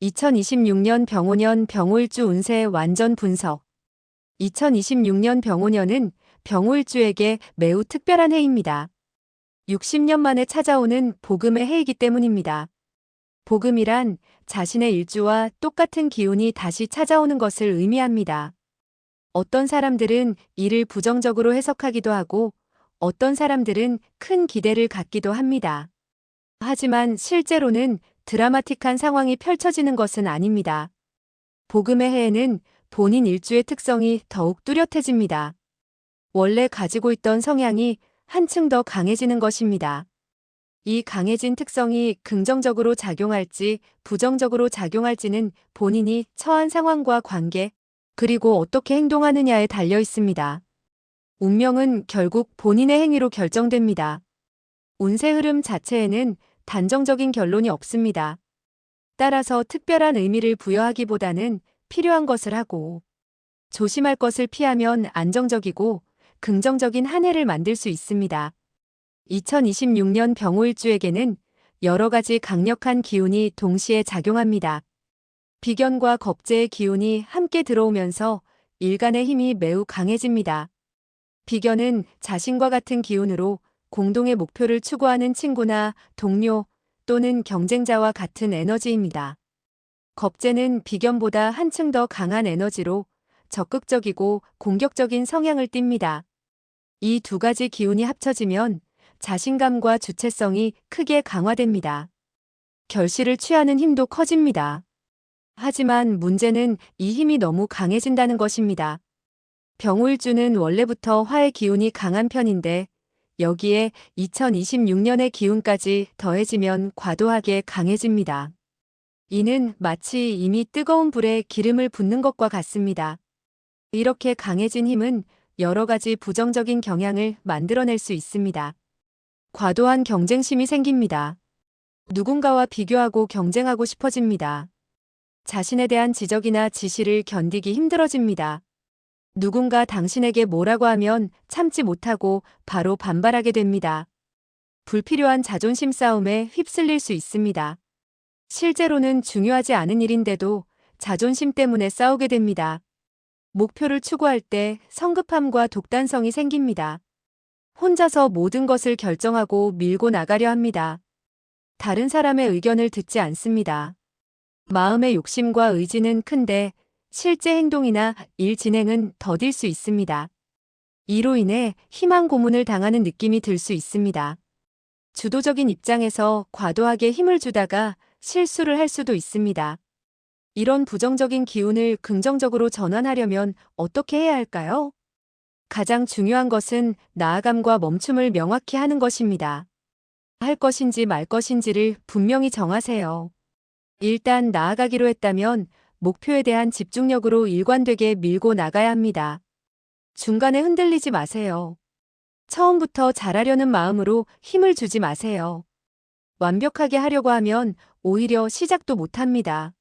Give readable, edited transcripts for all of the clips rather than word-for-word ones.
2026년 병오년 병오일주 운세 완전 분석. 2026년 병오년은 병오일주에게 매우 특별한 해입니다. 60년 만에 찾아오는 복음의 해이기 때문입니다. 복음이란 자신의 일주와 똑같은 기운이 다시 찾아오는 것을 의미합니다. 어떤 사람들은 이를 부정적으로 해석하기도 하고 어떤 사람들은 큰 기대를 갖기도 합니다. 하지만 실제로는 드라마틱한 상황이 펼쳐지는 것은 아닙니다. 복음의 해에는 본인 일주의 특성이 더욱 뚜렷해집니다. 원래 가지고 있던 성향이 한층 더 강해지는 것입니다. 이 강해진 특성이 긍정적으로 작용할지 부정적으로 작용할지는 본인이 처한 상황과 관계, 그리고 어떻게 행동하느냐에 달려 있습니다. 운명은 결국 본인의 행위로 결정됩니다. 운세 흐름 자체에는 단정적인 결론이 없습니다. 따라서 특별한 의미를 부여하기보다는 필요한 것을 하고 조심할 것을 피하면 안정적이고 긍정적인 한 해를 만들 수 있습니다. 2026년 병오일주에게는 여러 가지 강력한 기운이 동시에 작용합니다. 비견과 겁재의 기운이 함께 들어오면서 일간의 힘이 매우 강해집니다. 비견은 자신과 같은 기운으로 공동의 목표를 추구하는 친구나 동료 또는 경쟁자와 같은 에너지입니다. 겁재는 비견보다 한층 더 강한 에너지로 적극적이고 공격적인 성향을 띱니다. 이 두 가지 기운이 합쳐지면 자신감과 주체성이 크게 강화됩니다. 결실을 취하는 힘도 커집니다. 하지만 문제는 이 힘이 너무 강해진다는 것입니다. 병오일주는 원래부터 화의 기운이 강한 편인데 여기에 2026년의 기운까지 더해지면 과도하게 강해집니다. 이는 마치 이미 뜨거운 불에 기름을 붓는 것과 같습니다. 이렇게 강해진 힘은 여러 가지 부정적인 경향을 만들어낼 수 있습니다. 과도한 경쟁심이 생깁니다. 누군가와 비교하고 경쟁하고 싶어집니다. 자신에 대한 지적이나 지시를 견디기 힘들어집니다. 누군가 당신에게 뭐라고 하면 참지 못하고 바로 반발하게 됩니다. 불필요한 자존심 싸움에 휩쓸릴 수 있습니다. 실제로는 중요하지 않은 일인데도 자존심 때문에 싸우게 됩니다. 목표를 추구할 때 성급함과 독단성이 생깁니다. 혼자서 모든 것을 결정하고 밀고 나가려 합니다. 다른 사람의 의견을 듣지 않습니다. 마음의 욕심과 의지는 큰데 실제 행동이나 일 진행은 더딜 수 있습니다. 이로 인해 희망 고문을 당하는 느낌이 들 수 있습니다. 주도적인 입장에서 과도하게 힘을 주다가 실수를 할 수도 있습니다. 이런 부정적인 기운을 긍정적으로 전환하려면 어떻게 해야 할까요? 가장 중요한 것은 나아감과 멈춤을 명확히 하는 것입니다. 할 것인지 말 것인지를 분명히 정하세요. 일단 나아가기로 했다면 목표에 대한 집중력으로 일관되게 밀고 나가야 합니다. 중간에 흔들리지 마세요. 처음부터 잘하려는 마음으로 힘을 주지 마세요. 완벽하게 하려고 하면 오히려 시작도 못합니다.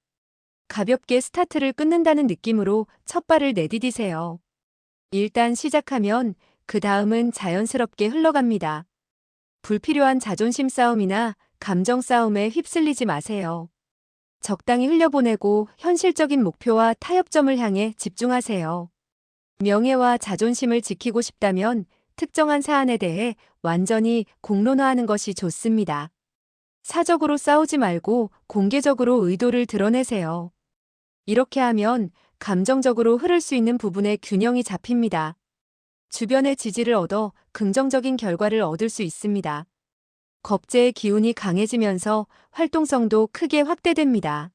가볍게 스타트를 끊는다는 느낌으로 첫 발을 내디디세요. 일단 시작하면 그 다음은 자연스럽게 흘러갑니다. 불필요한 자존심 싸움이나 감정 싸움에 휩쓸리지 마세요. 적당히 흘려보내고 현실적인 목표와 타협점을 향해 집중하세요. 명예와 자존심을 지키고 싶다면 특정한 사안에 대해 완전히 공론화하는 것이 좋습니다. 사적으로 싸우지 말고 공개적으로 의도를 드러내세요. 이렇게 하면 감정적으로 흐를 수 있는 부분에 균형이 잡힙니다. 주변의 지지를 얻어 긍정적인 결과를 얻을 수 있습니다. 겁재의 기운이 강해지면서 활동성도 크게 확대됩니다.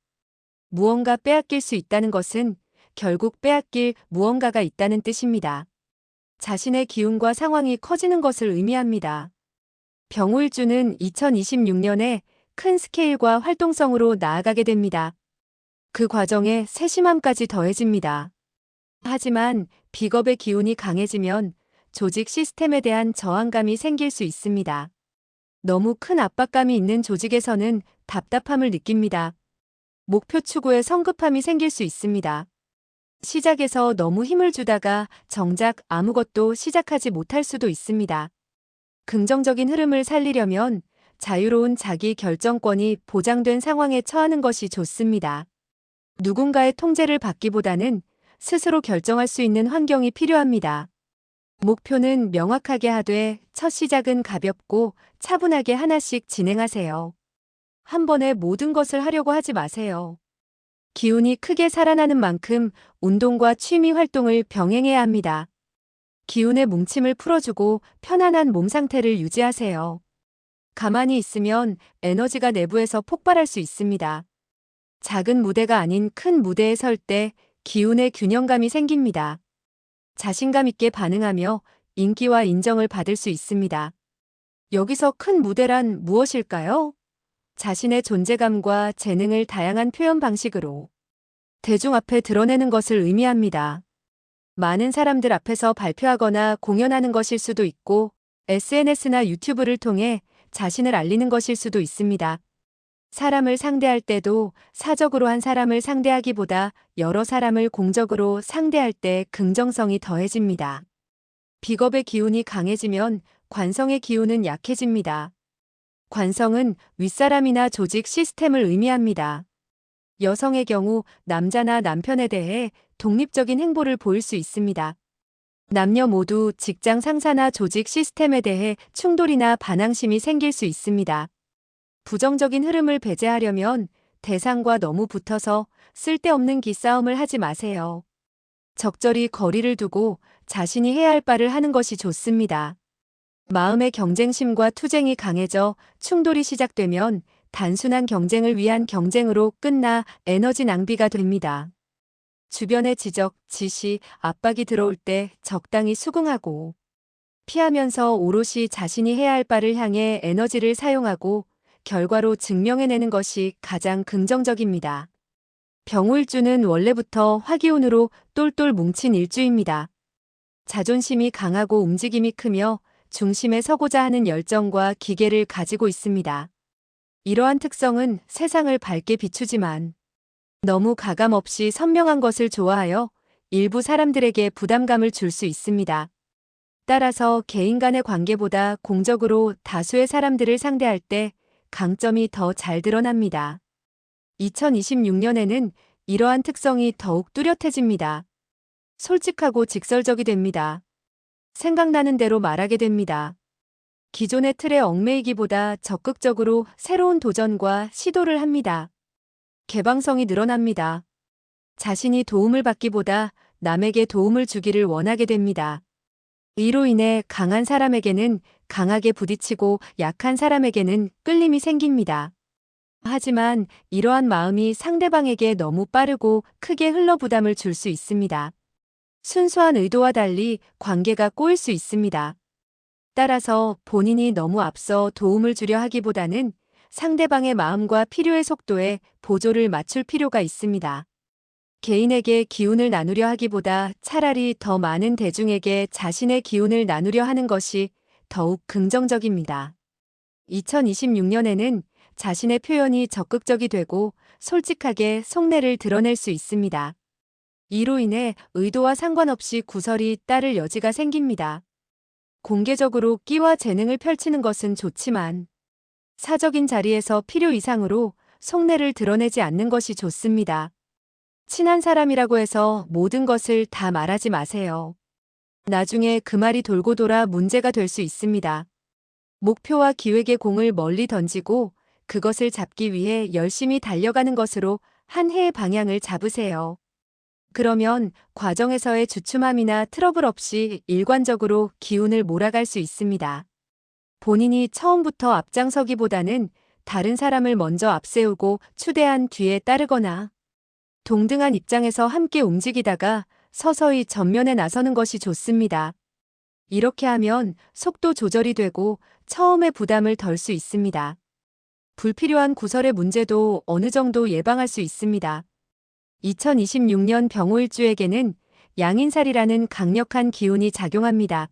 무언가 빼앗길 수 있다는 것은 결국 빼앗길 무언가가 있다는 뜻입니다. 자신의 기운과 상황이 커지는 것을 의미합니다. 병오일주는 2026년에 큰 스케일과 활동성으로 나아가게 됩니다. 그 과정에 세심함까지 더해집니다. 하지만 비겁의 기운이 강해지면 조직 시스템에 대한 저항감이 생길 수 있습니다. 너무 큰 압박감이 있는 조직에서는 답답함을 느낍니다. 목표 추구에 성급함이 생길 수 있습니다. 시작에서 너무 힘을 주다가 정작 아무것도 시작하지 못할 수도 있습니다. 긍정적인 흐름을 살리려면 자유로운 자기 결정권이 보장된 상황에 처하는 것이 좋습니다. 누군가의 통제를 받기보다는 스스로 결정할 수 있는 환경이 필요합니다. 목표는 명확하게 하되 첫 시작은 가볍고 차분하게 하나씩 진행하세요. 한 번에 모든 것을 하려고 하지 마세요. 기운이 크게 살아나는 만큼 운동과 취미 활동을 병행해야 합니다. 기운의 뭉침을 풀어주고 편안한 몸 상태를 유지하세요. 가만히 있으면 에너지가 내부에서 폭발할 수 있습니다. 작은 무대가 아닌 큰 무대에 설 때 기운의 균형감이 생깁니다. 자신감 있게 반응하며 인기와 인정을 받을 수 있습니다. 여기서 큰 무대란 무엇일까요? 자신의 존재감과 재능을 다양한 표현 방식으로 대중 앞에 드러내는 것을 의미합니다. 많은 사람들 앞에서 발표하거나 공연하는 것일 수도 있고, SNS나 유튜브를 통해 자신을 알리는 것일 수도 있습니다. 사람을 상대할 때도 사적으로 한 사람을 상대하기보다 여러 사람을 공적으로 상대할 때 긍정성이 더해집니다. 비겁의 기운이 강해지면 관성의 기운은 약해집니다. 관성은 윗사람이나 조직 시스템을 의미합니다. 여성의 경우 남자나 남편에 대해 독립적인 행보를 보일 수 있습니다. 남녀 모두 직장 상사나 조직 시스템에 대해 충돌이나 반항심이 생길 수 있습니다. 부정적인 흐름을 배제하려면 대상과 너무 붙어서 쓸데없는 기싸움을 하지 마세요. 적절히 거리를 두고 자신이 해야 할 바를 하는 것이 좋습니다. 마음의 경쟁심과 투쟁이 강해져 충돌이 시작되면 단순한 경쟁을 위한 경쟁으로 끝나 에너지 낭비가 됩니다. 주변의 지적, 지시, 압박이 들어올 때 적당히 수긍하고 피하면서 오롯이 자신이 해야 할 바를 향해 에너지를 사용하고 결과로 증명해내는 것이 가장 긍정적입니다. 병호일주는 원래부터 화기운으로 똘똘 뭉친 일주입니다. 자존심이 강하고 움직임이 크며 중심에 서고자 하는 열정과 기계를 가지고 있습니다. 이러한 특성은 세상을 밝게 비추지만 너무 가감없이 선명한 것을 좋아하여 일부 사람들에게 부담감을 줄 수 있습니다. 따라서 개인 간의 관계보다 공적으로 다수의 사람들을 상대할 때 강점이 더 잘 드러납니다. 2026년에는 이러한 특성이 더욱 뚜렷해집니다. 솔직하고 직설적이 됩니다. 생각나는 대로 말하게 됩니다. 기존의 틀에 얽매이기보다 적극적으로 새로운 도전과 시도를 합니다. 개방성이 늘어납니다. 자신이 도움을 받기보다 남에게 도움을 주기를 원하게 됩니다. 이로 인해 강한 사람에게는 강하게 부딪히고 약한 사람에게는 끌림이 생깁니다. 하지만 이러한 마음이 상대방에게 너무 빠르고 크게 흘러 부담을 줄 수 있습니다. 순수한 의도와 달리 관계가 꼬일 수 있습니다. 따라서 본인이 너무 앞서 도움을 주려 하기보다는 상대방의 마음과 필요의 속도에 보조를 맞출 필요가 있습니다. 개인에게 기운을 나누려 하기보다 차라리 더 많은 대중에게 자신의 기운을 나누려 하는 것이 더욱 긍정적입니다. 2026년에는 자신의 표현이 적극적이 되고 솔직하게 속내를 드러낼 수 있습니다. 이로 인해 의도와 상관없이 구설이 따를 여지가 생깁니다. 공개적으로 끼와 재능을 펼치는 것은 좋지만 사적인 자리에서 필요 이상으로 속내를 드러내지 않는 것이 좋습니다. 친한 사람이라고 해서 모든 것을 다 말하지 마세요. 나중에 그 말이 돌고 돌아 문제가 될 수 있습니다. 목표와 기획의 공을 멀리 던지고 그것을 잡기 위해 열심히 달려가는 것으로 한 해의 방향을 잡으세요. 그러면 과정에서의 주춤함이나 트러블 없이 일관적으로 기운을 몰아갈 수 있습니다. 본인이 처음부터 앞장서기보다는 다른 사람을 먼저 앞세우고 추대한 뒤에 따르거나 동등한 입장에서 함께 움직이다가 서서히 전면에 나서는 것이 좋습니다. 이렇게 하면 속도 조절이 되고 처음의 부담을 덜 수 있습니다. 불필요한 구설의 문제도 어느 정도 예방할 수 있습니다. 2026년 병호일주에게는 양인살이라는 강력한 기운이 작용합니다.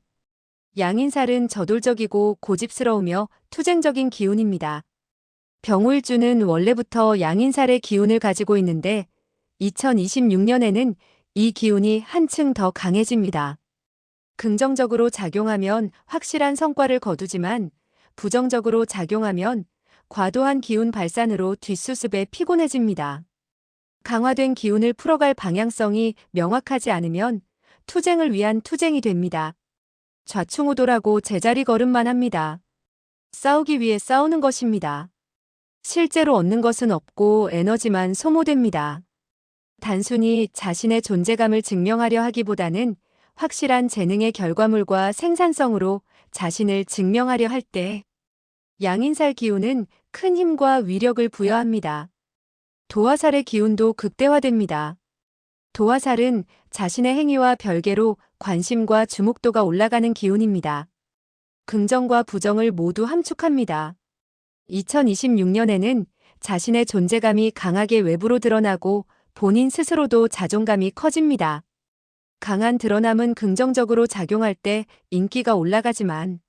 양인살은 저돌적이고 고집스러우며 투쟁적인 기운입니다. 병호일주는 원래부터 양인살의 기운을 가지고 있는데 2026년에는 이 기운이 한층 더 강해집니다. 긍정적으로 작용하면 확실한 성과를 거두지만 부정적으로 작용하면 과도한 기운 발산으로 뒷수습에 피곤해집니다. 강화된 기운을 풀어갈 방향성이 명확하지 않으면 투쟁을 위한 투쟁이 됩니다. 좌충우돌하고 제자리 걸음만 합니다. 싸우기 위해 싸우는 것입니다. 실제로 얻는 것은 없고 에너지만 소모됩니다. 단순히 자신의 존재감을 증명하려 하기보다는 확실한 재능의 결과물과 생산성으로 자신을 증명하려 할 때 양인살 기운은 큰 힘과 위력을 부여합니다. 도화살의 기운도 극대화됩니다. 도화살은 자신의 행위와 별개로 관심과 주목도가 올라가는 기운입니다. 긍정과 부정을 모두 함축합니다. 2026년에는 자신의 존재감이 강하게 외부로 드러나고 본인 스스로도 자존감이 커집니다. 강한 드러남은 긍정적으로 작용할 때 인기가 올라가지만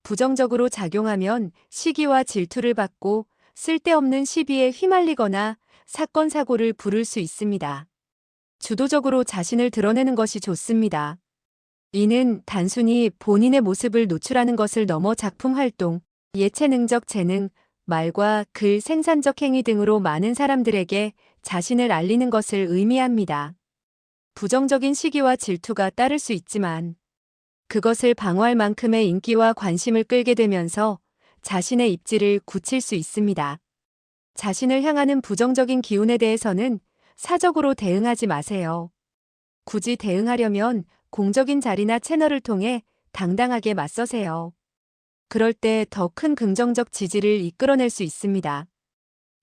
부정적으로 작용하면 시기와 질투를 받고 쓸데없는 시비에 휘말리거나 사건 사고를 부를 수 있습니다. 주도적으로 자신을 드러내는 것이 좋습니다. 이는 단순히 본인의 모습을 노출하는 것을 넘어 작품 활동, 예체능적 재능, 말과 글, 생산적 행위 등으로 많은 사람들에게 자신을 알리는 것을 의미합니다. 부정적인 시기와 질투가 따를 수 있지만 그것을 방어할 만큼의 인기와 관심을 끌게 되면서 자신의 입지를 굳힐 수 있습니다. 자신을 향하는 부정적인 기운에 대해서는 사적으로 대응하지 마세요. 굳이 대응하려면 공적인 자리나 채널을 통해 당당하게 맞서세요. 그럴 때 더 큰 긍정적 지지를 이끌어낼 수 있습니다.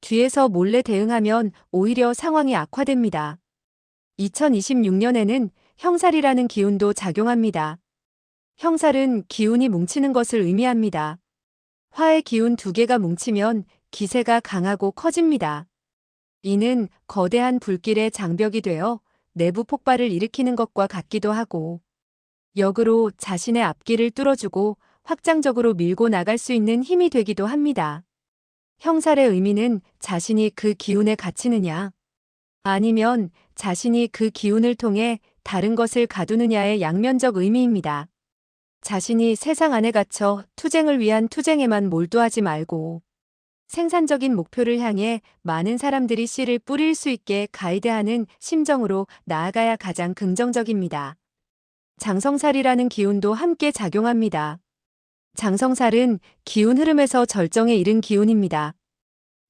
뒤에서 몰래 대응하면 오히려 상황이 악화됩니다. 2026년에는 형살이라는 기운도 작용합니다. 형살은 기운이 뭉치는 것을 의미합니다. 화의 기운 두 개가 뭉치면 기세가 강하고 커집니다. 이는 거대한 불길의 장벽이 되어 내부 폭발을 일으키는 것과 같기도 하고 역으로 자신의 앞길을 뚫어주고 확장적으로 밀고 나갈 수 있는 힘이 되기도 합니다. 형살의 의미는 자신이 그 기운에 갇히느냐 아니면 자신이 그 기운을 통해 다른 것을 가두느냐의 양면적 의미입니다. 자신이 세상 안에 갇혀 투쟁을 위한 투쟁에만 몰두하지 말고 생산적인 목표를 향해 많은 사람들이 씨를 뿌릴 수 있게 가이드하는 심정으로 나아가야 가장 긍정적입니다. 장성살이라는 기운도 함께 작용합니다. 장성살은 기운 흐름에서 절정에 이른 기운입니다.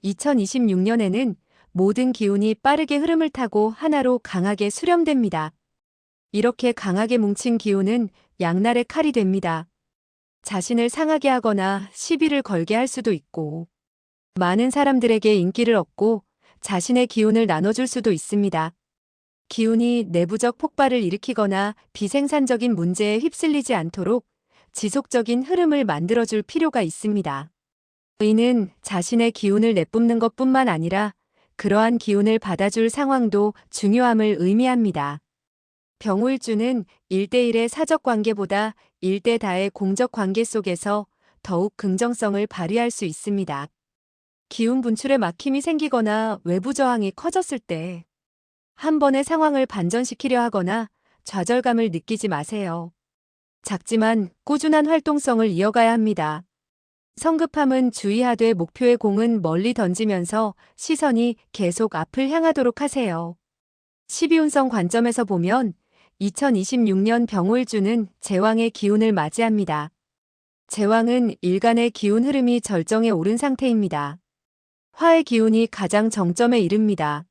2026년에는 모든 기운이 빠르게 흐름을 타고 하나로 강하게 수렴됩니다. 이렇게 강하게 뭉친 기운은 양날의 칼이 됩니다. 자신을 상하게 하거나 시비를 걸게 할 수도 있고 많은 사람들에게 인기를 얻고 자신의 기운을 나눠줄 수도 있습니다. 기운이 내부적 폭발을 일으키거나 비생산적인 문제에 휩쓸리지 않도록 지속적인 흐름을 만들어줄 필요가 있습니다. 이는 자신의 기운을 내뿜는 것뿐만 아니라 그러한 기운을 받아줄 상황도 중요함을 의미합니다. 병우일주는 1대1의 사적 관계보다 1대 다의 공적 관계 속에서 더욱 긍정성을 발휘할 수 있습니다. 기운 분출에 막힘이 생기거나 외부 저항이 커졌을 때 한 번의 상황을 반전시키려 하거나 좌절감을 느끼지 마세요. 작지만 꾸준한 활동성을 이어가야 합니다. 성급함은 주의하되 목표의 공은 멀리 던지면서 시선이 계속 앞을 향하도록 하세요. 12운성 관점에서 보면 2026년 병호일주는 제왕의 기운을 맞이합니다. 제왕은 일간의 기운 흐름이 절정에 오른 상태입니다. 화의 기운이 가장 정점에 이릅니다.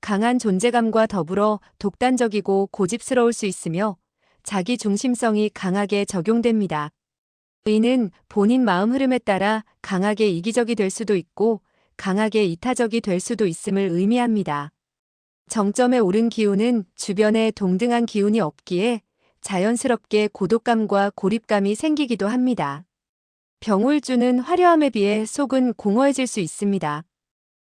강한 존재감과 더불어 독단적이고 고집스러울 수 있으며 자기 중심성이 강하게 적용됩니다. 이는 본인 마음 흐름에 따라 강하게 이기적이 될 수도 있고 강하게 이타적이 될 수도 있음을 의미합니다. 정점에 오른 기운은 주변에 동등한 기운이 없기에 자연스럽게 고독감과 고립감이 생기기도 합니다. 병우일주는 화려함에 비해 속은 공허해질 수 있습니다.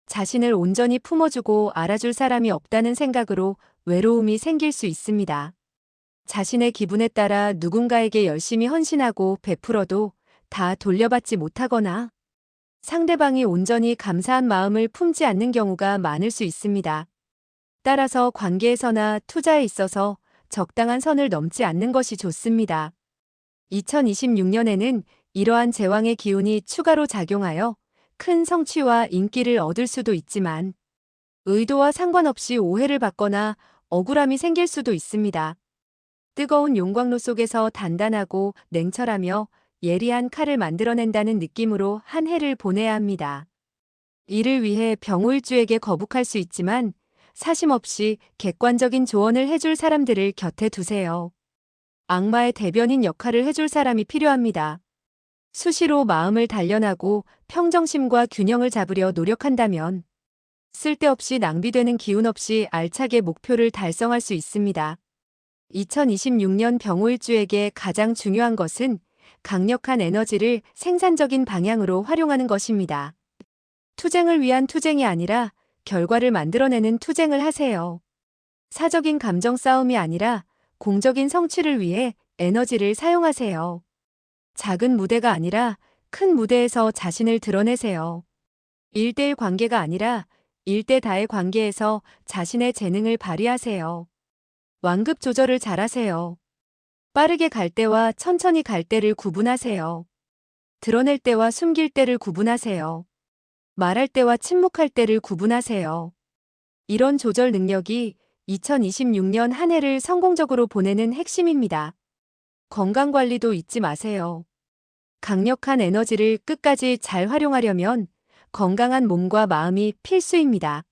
자신을 온전히 품어주고 알아줄 사람이 없다는 생각으로 외로움이 생길 수 있습니다. 자신의 기분에 따라 누군가에게 열심히 헌신하고 베풀어도 다 돌려받지 못하거나 상대방이 온전히 감사한 마음을 품지 않는 경우가 많을 수 있습니다. 따라서 관계에서나 투자에 있어서 적당한 선을 넘지 않는 것이 좋습니다. 2026년에는 이러한 제왕의 기운이 추가로 작용하여 큰 성취와 인기를 얻을 수도 있지만 의도와 상관없이 오해를 받거나 억울함이 생길 수도 있습니다. 뜨거운 용광로 속에서 단단하고 냉철하며 예리한 칼을 만들어낸다는 느낌으로 한 해를 보내야 합니다. 이를 위해 병우일주에게 거북할 수 있지만 사심 없이 객관적인 조언을 해줄 사람들을 곁에 두세요. 악마의 대변인 역할을 해줄 사람이 필요합니다. 수시로 마음을 단련하고 평정심과 균형을 잡으려 노력한다면 쓸데없이 낭비되는 기운 없이 알차게 목표를 달성할 수 있습니다. 2026년 병호일주에게 가장 중요한 것은 강력한 에너지를 생산적인 방향으로 활용하는 것입니다. 투쟁을 위한 투쟁이 아니라 결과를 만들어내는 투쟁을 하세요. 사적인 감정 싸움이 아니라 공적인 성취를 위해 에너지를 사용하세요. 작은 무대가 아니라 큰 무대에서 자신을 드러내세요. 1대1 관계가 아니라 1대 다의 관계에서 자신의 재능을 발휘하세요. 완급 조절을 잘하세요. 빠르게 갈 때와 천천히 갈 때를 구분하세요. 드러낼 때와 숨길 때를 구분하세요. 말할 때와 침묵할 때를 구분하세요. 이런 조절 능력이 2026년 한 해를 성공적으로 보내는 핵심입니다. 건강관리도 잊지 마세요. 강력한 에너지를 끝까지 잘 활용하려면 건강한 몸과 마음이 필수입니다.